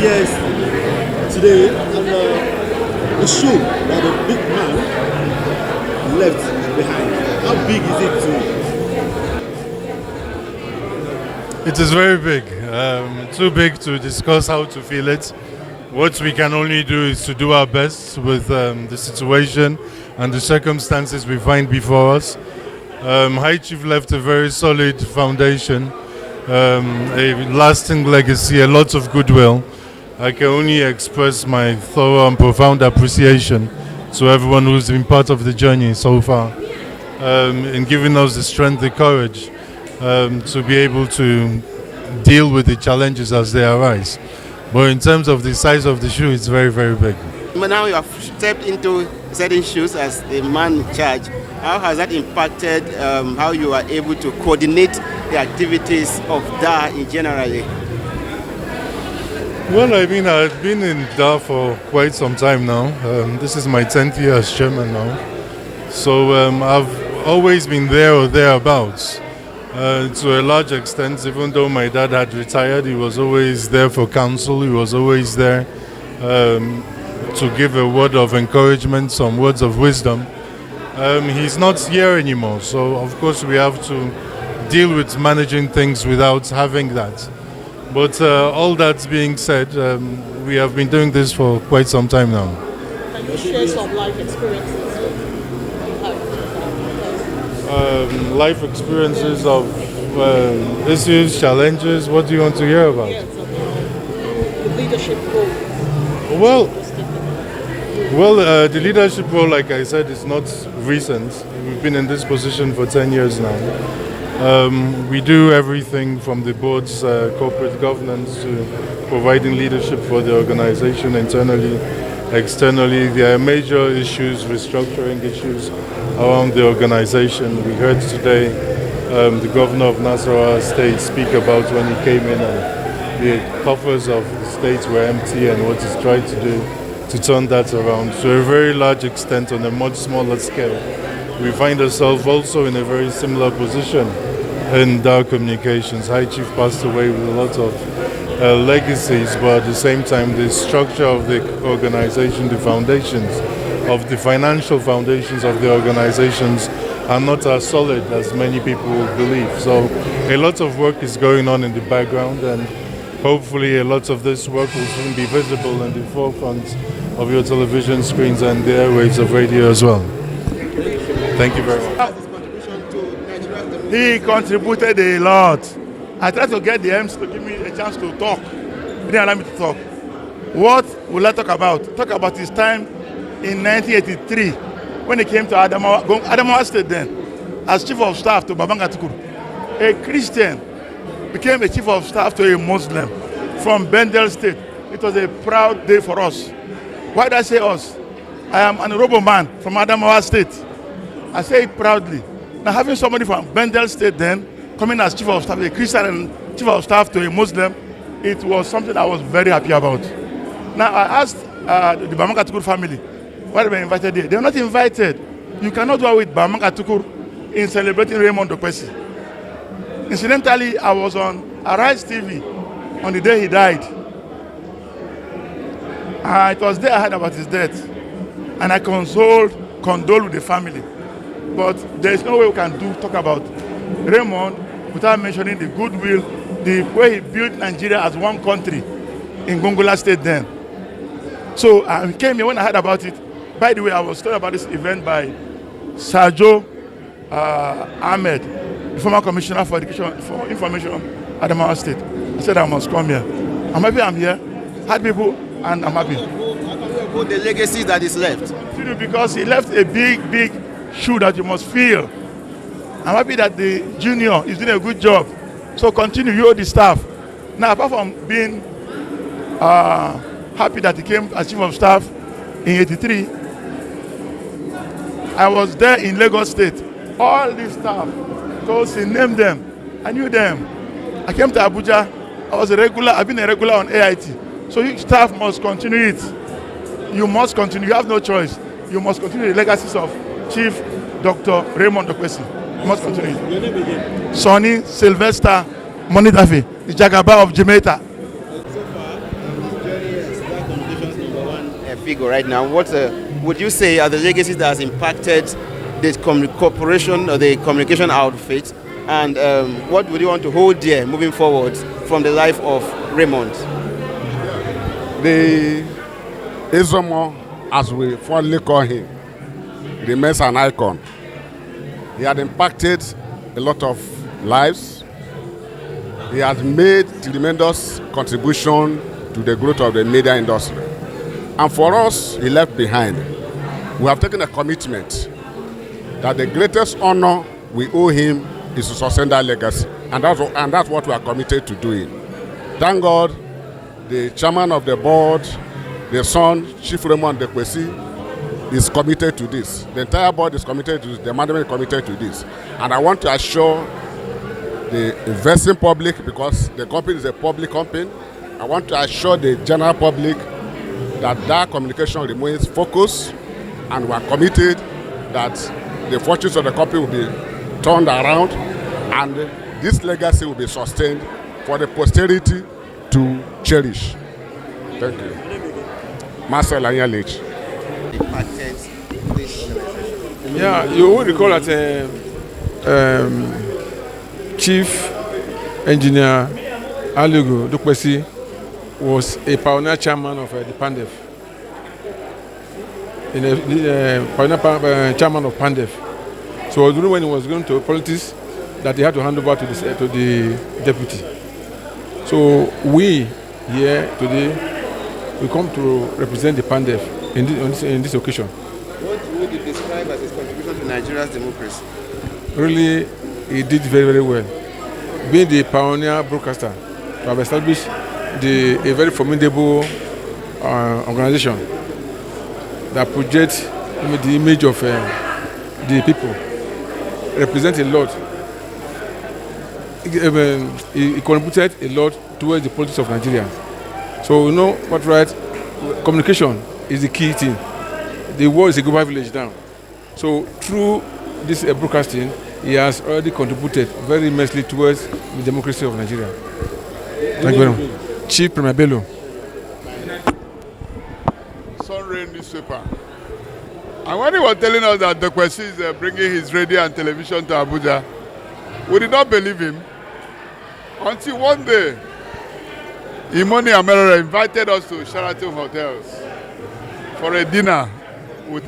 years today, and the shoe that a big man left behind. How big is it to you? It is very big. Too big to discuss how to feel it. What we can only do is to do our best with the situation and the circumstances we find before us. High Chief left a very solid foundation, a lasting legacy, a lot of goodwill. I can only express my thorough and profound appreciation to everyone who's been part of the journey so far, in giving us the strength, the courage to be able to deal with the challenges as they arise. But in terms of the size of the shoe, it's very, very big. But now you have stepped into certain shoes as the man in charge. How has that impacted how you are able to coordinate the activities of DA in generally? Well, I mean, I've been in DA for quite some time now. This is my 10th year as chairman now. So I've always been there or thereabouts. To a large extent, even though my dad had retired, he was always there for counsel. He was always there to give a word of encouragement, some words of wisdom. He's not here anymore, so of course we have to deal with managing things without having that. But all that being said, we have been doing this for quite some time now. Can you share some life experiences? Life experiences of issues, challenges. What do you want to hear about? Yes, the leadership role. Well, the leadership role, like I said, is not recent. We've been in this position for 10 years now. We do everything from the board's corporate governance to providing leadership for the organization internally, externally. There are major issues, restructuring issues around the organization. We heard today the governor of Nasarawa State speak about when he came in and the coffers of the state were empty and what he's tried to do to turn that around. To a very large extent, on a much smaller scale, we find ourselves also in a very similar position in DA Communications. High Chief passed away with a lot of legacies, but at the same time, the structure of the organization, the foundations of the financial foundations of the organizations are not as solid as many people believe. So a lot of work is going on in the background, and hopefully a lot of this work will soon be visible in the forefront of your television screens and the airwaves of radio as well. Thank you very much. He contributed a lot. I tried to get the MC to give me a chance to talk. He didn't allow me to talk. What will I talk about? Talk about his time in 1983 when he came to Adamawa State then as chief of staff to Babanga Tukuru. A Christian became a chief of staff to a Muslim from Bendel State. It was a proud day for us. Why do I say us? I am an honorable man from Adamawa State. I say it proudly. Now having somebody from Bendel State then coming as chief of staff, a Christian and chief of staff to a Muslim, it was something I was very happy about. Now I asked the Babanga Tukuru family why they were invited here. They were not invited. You cannot go out with Babanga Tukuru in celebrating Raymond Dokpesi. Incidentally, I was on Arise TV on the day he died. It was there I heard about his death. And I condoled with the family. But there is no way we can talk about Raymond without mentioning the goodwill, the way he built Nigeria as one country in Gongola State then. So I came here when I heard about it. By the way, I was told about this event by Sajo Ahmed, the former commissioner for education for information at Adamawa State. I said I must come here. I'm happy I'm here. Had people and I'm happy. About the legacy that is left. Because he left a big shoe that you must feel. I'm happy that the junior is doing a good job. So continue, you the staff. Now, apart from being happy that he came as chief of staff in '83, I was there in Lagos State. All these staff, because he named them, I knew them. I came to Abuja. I was a regular. I've been a regular on AIT. So you staff must continue it. You must continue. You have no choice. You must continue the legacies of Chief Dr. Raymond Dokpesi. You must continue it. Your name again? Sonny Sylvester Monidafe, the Jagaba of Jamaica. So far, figure right now. What would you say are the legacies that has impacted the corporation or the communication outfit, and what would you want to hold dear moving forward from the life of Raymond? The Izomo, as we fondly call him, remains an icon. He had impacted a lot of lives. He has made tremendous contribution to the growth of the media industry. And for us, he left behind. We have taken a commitment that the greatest honor we owe him is to sustain that legacy. And that's what we are committed to doing. Thank God, the chairman of the board, the son, Chief Raymond Dokpesi, is committed to this. The entire board is committed to this. The management is committed to this. And I want to assure the investing public, because the company is a public company, I want to assure the general public that communication remains focused, and we are committed that the fortunes of the company will be turned around and this legacy will be sustained for the posterity to cherish. Thank you. Marcel Anyalich. Yeah, you would recall that Chief Engineer Alugo Dokpesi was a pioneer chairman of the PANDEF. Pioneer chairman of PANDEF. So it was when he was going to politics that he had to hand over to the deputy. So we here today, we come to represent the PANDEF in this occasion. What would you describe as his contribution to Nigeria's democracy? Really, he did very, very well. Being the pioneer broadcaster, to have established a very formidable organization that projects the image of the people, represents a lot. He contributed a lot towards the politics of Nigeria. So you know what, right? Communication is the key thing. The world is a global village now. So through this broadcasting, he has already contributed very immensely towards the democracy of Nigeria. Thank you very much. Chief Premier Bello. Sunray newspaper. And when he was telling us that Dokpesi is bringing his radio and television to Abuja, we did not believe him until one day, Imoni Amerara invited us to Sheraton Hotels for a dinner with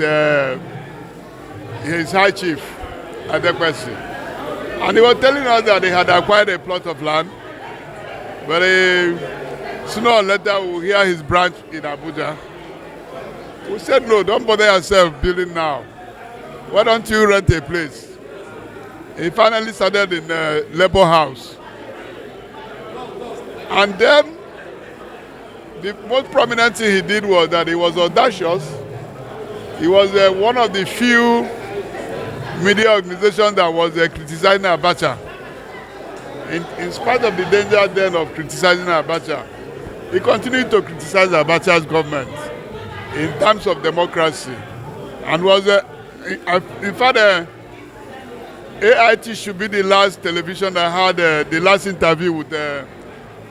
his high chief at Dokpesi. And he was telling us that they had acquired a plot of land, but sooner or later we'll hear his branch in Abuja. We said, no, don't bother yourself building now. Why don't you rent a place? He finally started in Labour House. And then the most prominent thing he did was that he was audacious. He was one of the few media organizations that was criticizing Abacha. In spite of the danger then of criticizing Abacha, he continued to criticize Abacha's government in terms of democracy. And was, in fact, AIT should be the last television that had the last interview with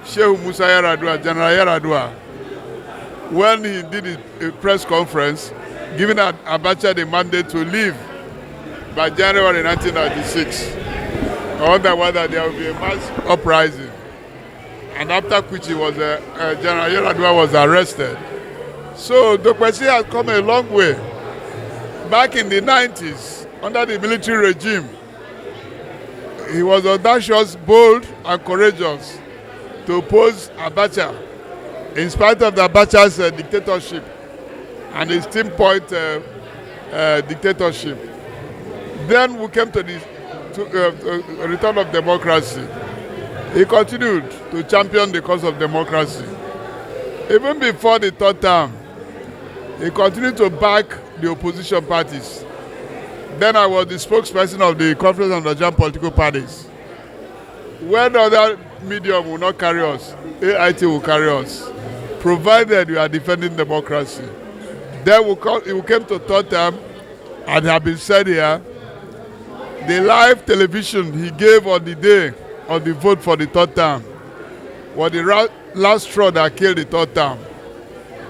Sheikh Musa Yaradua, General Yaradua, when he did a press conference, giving Abacha the mandate to leave by January 1996. I wonder whether there will be a mass uprising. And after which he was, General Yaradua was arrested. So Dokpesi has come a long way. Back in the 90s, under the military regime, he was audacious, bold, and courageous to oppose Abacha, in spite of the Abacha's dictatorship and his 10-point dictatorship. Then we came to the return of democracy. He continued to champion the cause of democracy. Even before the third term, he continued to back the opposition parties. Then I was the spokesperson of the Conference of Nigerian Political Parties. When other medium will not carry us, AIT will carry us, provided we are defending democracy. Then we came to third term, and have been said here, the live television he gave on the day of the vote for the third term was the last straw that killed the third term.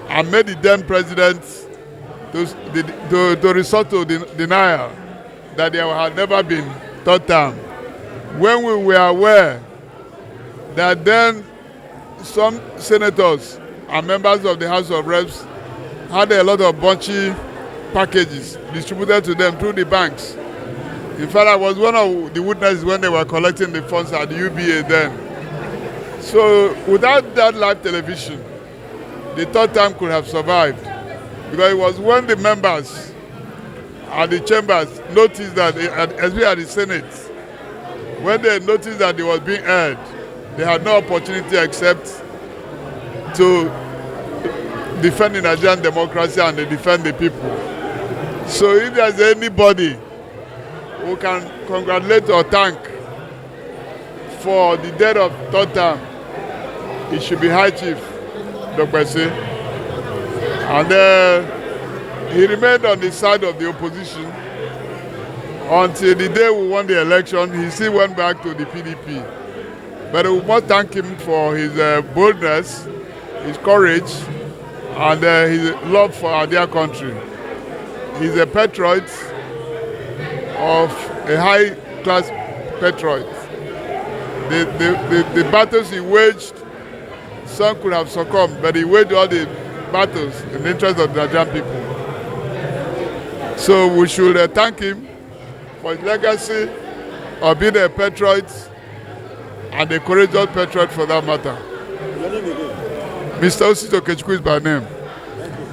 and made the then president to resort to denial that there had never been third term. When we were aware that then some senators and members of the House of Reps had a lot of bunchy packages distributed to them through the banks. In fact, I was one of the witnesses when they were collecting the funds at the UBA then. So without that live television, the third time could have survived. Because it was when the members at the chambers noticed that, especially at the Senate, when they noticed that it was being aired, they had no opportunity except to defend the Nigerian democracy and they defend the people. So if there's anybody who can congratulate or thank for the death of third term, it should be High Chief Dokpesi. And he remained on the side of the opposition until the day we won the election. He still went back to the PDP. But we must thank him for his boldness, his courage, and his love for our dear country. He's a patriot of a high-class patriot. The battles he waged, some could have succumbed, but he waged all the battles in the interest of the Nigerian people. So we should thank him for his legacy of being a patriot and a courageous patriot for that matter. Mr. Osito Kechukwu is by name.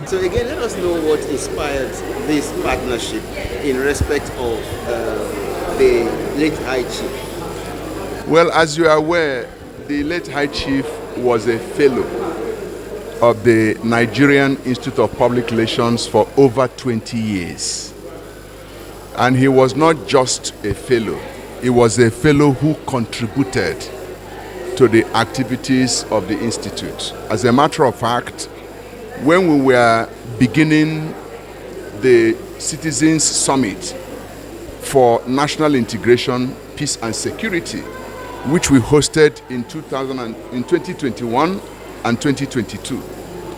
So again, let us know what inspired this partnership in respect of the late High Chief. Well, as you are aware, the late High Chief was a fellow of the Nigerian Institute of Public Relations for over 20 years. And he was not just a fellow, he was a fellow who contributed to the activities of the Institute. As a matter of fact, when we were beginning the Citizens Summit for National Integration, Peace and Security, which we hosted in 2021 and 2022,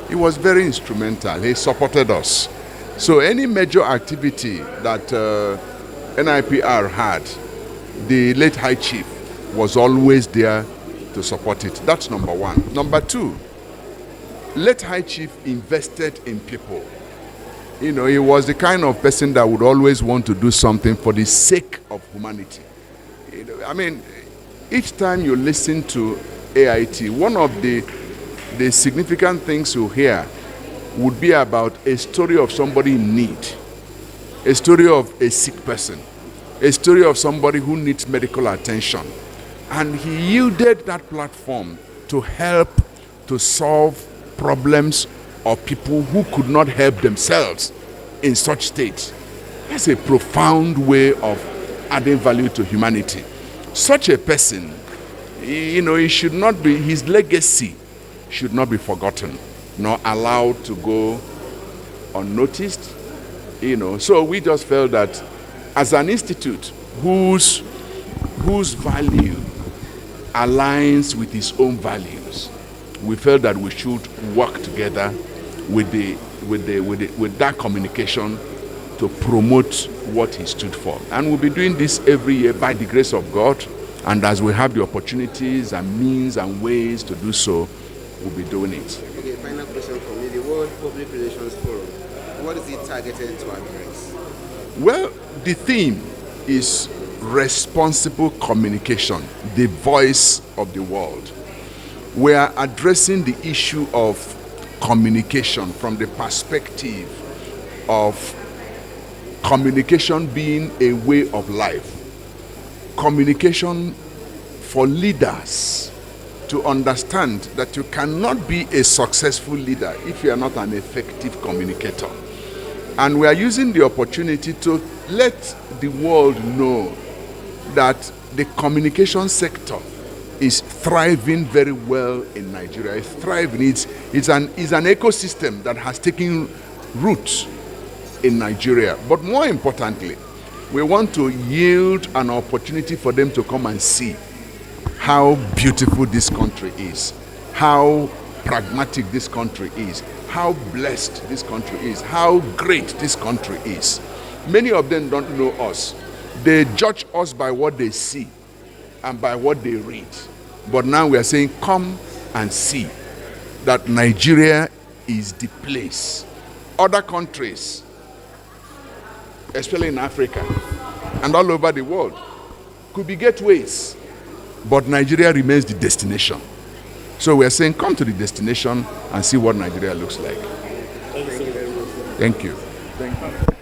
he was very instrumental. He supported us. So any major activity that NIPR had, the late High Chief was always there to support it. That's number one. Number two, late High Chief invested in people. You know, he was the kind of person that would always want to do something for the sake of humanity. You know, I mean, each time you listen to AIT, one of the significant things you hear would be about a story of somebody in need, a story of a sick person, a story of somebody who needs medical attention. And he yielded that platform to help to solve problems of people who could not help themselves in such states. That's a profound way of adding value to humanity. Such a person, you know, he should not be, his legacy should not be forgotten, nor allowed to go unnoticed. You know, so we just felt that as an institute whose value aligns with his own values, we felt that we should work together with that communication to promote what he stood for. And we'll be doing this every year by the grace of God. And as we have the opportunities and means and ways to do so, we'll be doing it. Okay, final question for me. The World Public Relations Forum, what is it targeted to address? Well, the theme is responsible communication, the voice of the world. We are addressing the issue of communication from the perspective of communication being a way of life. Communication for leaders to understand that you cannot be a successful leader if you are not an effective communicator. And we are using the opportunity to let the world know that the communication sector is thriving very well in Nigeria. It's thriving. It's an ecosystem that has taken roots in Nigeria. But more importantly, we want to yield an opportunity for them to come and see how beautiful this country is, how pragmatic this country is, how blessed this country is, how great this country is. Many of them don't know us. They judge us by what they see and by what they read. But now we are saying, come and see that Nigeria is the place. Other countries, especially in Africa and all over the world, could be gateways, but Nigeria remains the destination. So we are saying, come to the destination and see what Nigeria looks like. Thank you. Thank you.